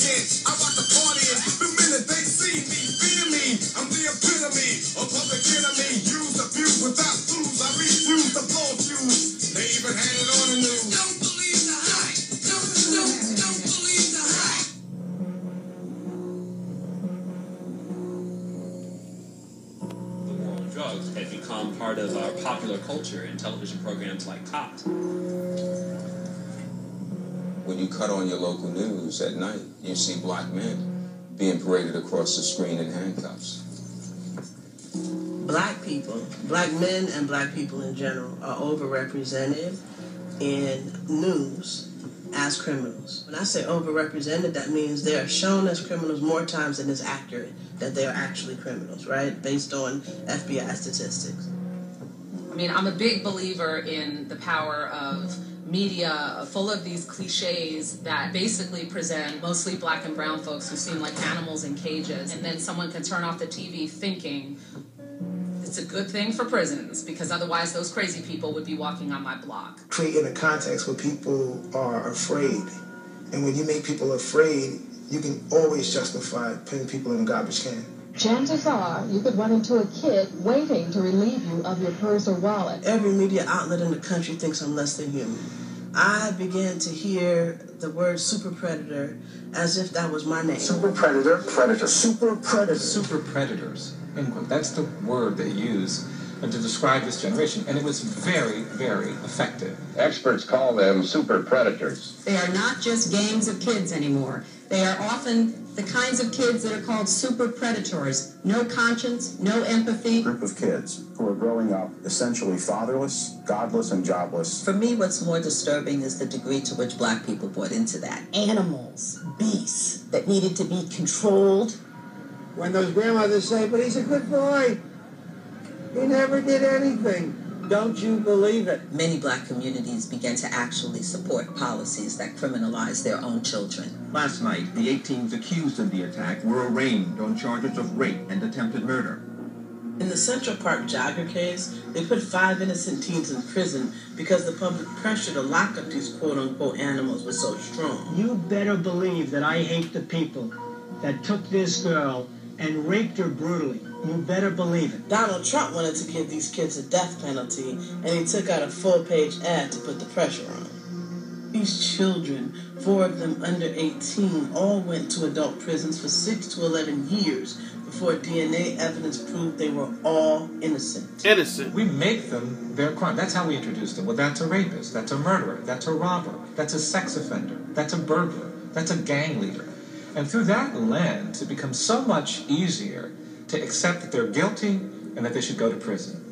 in. I rock the party and the minute they see me, fear me. I'm the epitome of public enemy. Use abuse without clues. I refuse to blow fuse. They even had it on the news. Don't believe the hype. Don't believe the hype. The war on drugs had become part of our popular culture in television programs like Cop. When you cut on your local news at night, you see black men being paraded across the screen in handcuffs. Black people, black men and black people in general, are overrepresented in news as criminals. When I say overrepresented, that means they are shown as criminals more times than is accurate that they are actually criminals, right? Based on FBI statistics. I mean, I'm a big believer in the power of media full of these cliches that basically present mostly black and brown folks who seem like animals in cages, and then someone can turn off the TV thinking it's a good thing for prisons because otherwise those crazy people would be walking on my block. Creating a context where people are afraid, and when you make people afraid, you can always justify putting people in a garbage can. Chances are you could run into a kid waiting to relieve you of your purse or wallet. Every media outlet in the country thinks I'm less than human. I began to hear the word super predator as if that was my name. Super predator, predator, super predator. Super predators, end quote. That's the word they use to describe this generation, and it was very, very effective. Experts call them super predators. They are not just gangs of kids anymore. They are often the kinds of kids that are called super predators. No conscience, no empathy. Group of kids who are growing up essentially fatherless, godless, and jobless. For me, what's more disturbing is the degree to which black people bought into that. Animals, beasts that needed to be controlled. When those grandmothers say, but he's a good boy. He never did anything. Don't you believe it? Many black communities began to actually support policies that criminalize their own children. Last night, the 18 accused of the attack were arraigned on charges of rape and attempted murder. In the Central Park jogger case, they put 5 innocent teens in prison because the public pressure to lock up these quote-unquote animals was so strong. You better believe that I hate the people that took this girl and raped her brutally. You better believe it. Donald Trump wanted to give these kids a death penalty, and he took out a full-page ad to put the pressure on. These children, 4 of them under 18, all went to adult prisons for 6 to 11 years before DNA evidence proved they were all innocent. Innocent. We make them their crime. That's how we introduce them. Well, that's a rapist. That's a murderer. That's a robber. That's a sex offender. That's a burglar. That's a gang leader. And through that lens, it becomes so much easier to accept that they're guilty and that they should go to prison.